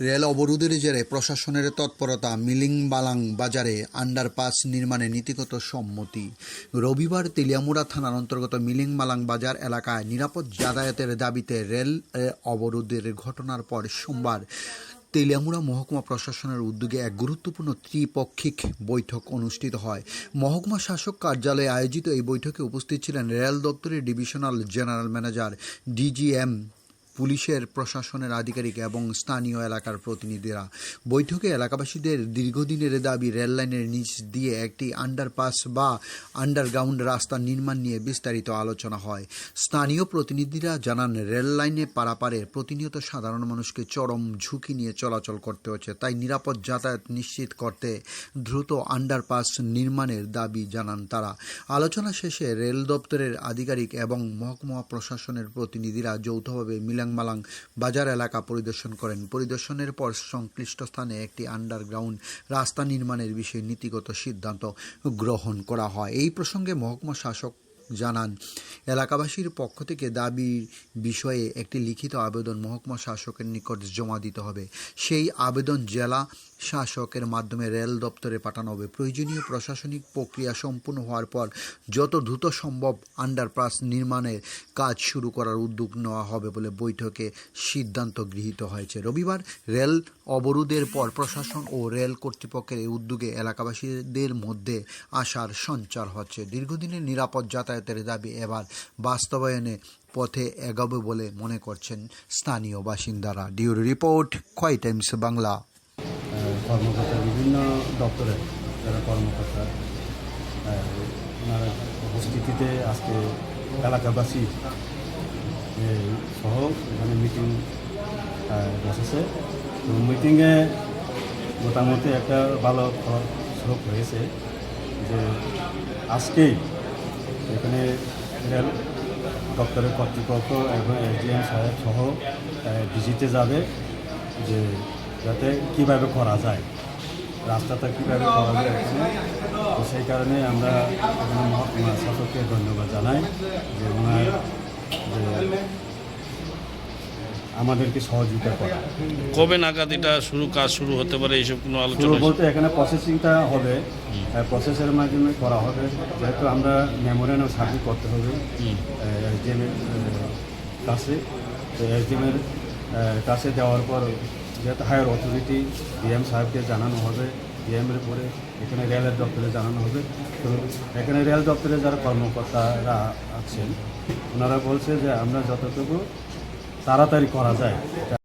Rail অবরোধের জেরে প্রশাসনের তৎপরতা, মিলিংবালাং বাজারে আন্ডারপাস নির্মাণে নীতিগত সম্মতি। রবিবার তেলিয়ামুড়া থানার অন্তর্গত মিলিংবালাং বাজার এলাকায় নিরাপদ যাতায়াতের দাবিতে রেল অবরোধের ঘটনার পর সোমবার তেলিয়ামুড়া মহকুমা প্রশাসনের উদ্যোগে এক গুরুত্বপূর্ণ ত্রিপক্ষিক বৈঠক অনুষ্ঠিত হয়। মহকুমা শাসক কার্যালয়ে আয়োজিত এই বৈঠকে উপস্থিত ছিলেন রেল দপ্তরের ডিভিশনাল জেনারেল ম্যানেজার, ডিজিএম, পুলিশের প্রশাসনের আধিকারিক এবং স্থানীয় এলাকার প্রতিনিধিরা। বৈঠকে এলাকাবাসীদের দীর্ঘদিনের দাবি রেল লাইনের নিচ দিয়ে একটি আন্ডারপাস বা আন্ডারগ্রাউন্ড রাস্তা নির্মাণ নিয়ে বিস্তারিত আলোচনা হয়। স্থানীয় প্রতিনিধিরা জানান, রেল লাইনে পারাপারে প্রতিনিয়ত সাধারণ মানুষকে চরম ঝুঁকি নিয়ে চলাচল করতে হচ্ছে, তাই নিরাপদ যাতায়াত নিশ্চিত করতে দ্রুত আন্ডারপাস নির্মাণের দাবি জানান তারা। আলোচনা শেষে রেল দপ্তরের আধিকারিক এবং মহকুমা প্রশাসনের প্রতিনিধিরা যৌথভাবে মিলিংবালাং বাজার এলাকা পরিদর্শন করেন। পরিদর্শনের পর সংশ্লিষ্ট স্থানে একটি আন্ডারগ্রাউন্ড রাস্তা নির্মাণের বিষয়ে নীতিগত সিদ্ধান্ত গ্রহণ করা হয়। এই প্রসঙ্গে মহকুমা শাসক জানান, এলাকাবাসীর পক্ষ থেকে দাবির বিষয়ে একটি লিখিত আবেদন মহকুমা শাসকের নিকট জমা দিতে হবে। সেই আবেদন জেলা শাসকের মাধ্যমে রেল দপ্তরে পাঠানো হবে। প্রয়োজনীয় প্রশাসনিক প্রক্রিয়া সম্পূর্ণ হওয়ার পর যত দ্রুত সম্ভব আন্ডারপাস নির্মাণের কাজ শুরু করার উদ্যোগ নেওয়া হবে বলে বৈঠকে সিদ্ধান্ত গৃহীত হয়েছে। রবিবার রেল অবরোধের পর প্রশাসন ও রেল কর্তৃপক্ষের এই উদ্যোগে এলাকাবাসীদের মধ্যে আশার সঞ্চার হচ্ছে। দীর্ঘদিনের নিরাপদ যাতায়াতের দাবি এবার বাস্তবায়নে পথে এগোবে বলে মনে করছেন স্থানীয় বাসিন্দারা। ডিউরি রিপোর্ট, খোয়াই টাইমস বাংলা। কর্মকর্তা, বিভিন্ন দপ্তরের যারা কর্মকর্তা, ওনার উপস্থিতিতে আজকে এলাকাবাসী সহ এখানে মিটিং বসেছে। তো মিটিংয়ে মোটামুটি একটা ভালো স্বরূপ হয়েছে যে আজকেই এখানে রেল দপ্তরের কর্তৃপক্ষ এবং এসডিএম সাহেব সহ ভিজিটে যাবে, যে যাতে কীভাবে করা যায়, রাস্তাটা কীভাবে করা যায় এখানে। তো সেই কারণে আমরা এখানে মহকুমা শাসককে ধন্যবাদ জানাই যে ওনার যে আমাদেরকে সহযোগিতা করা। কবে নাগাদ এটা কাজ শুরু হতে পারে এইসব কোনো আলোচনা বলতে এখানে প্রসেসিংটা হবে, প্রসেসের মাধ্যমে করা হবে। যেহেতু আমরা মেমোরেন্ডাম সাবমিট করতে হবে এসডিএমের কাছে, তো এসডিএমের কাছে দেওয়ার পর যেহেতু হায়ার অথরিটি ডিএম সাহেবকে জানানো হবে, ডিএমের পরে এখানে রেলের দপ্তরে জানানো হবে। তো এখানে রেল দপ্তরে যারা কর্মকর্তারা আছেন ওনারা বলছে যে আমরা যতটুকু তাড়াতাড়ি করা যায়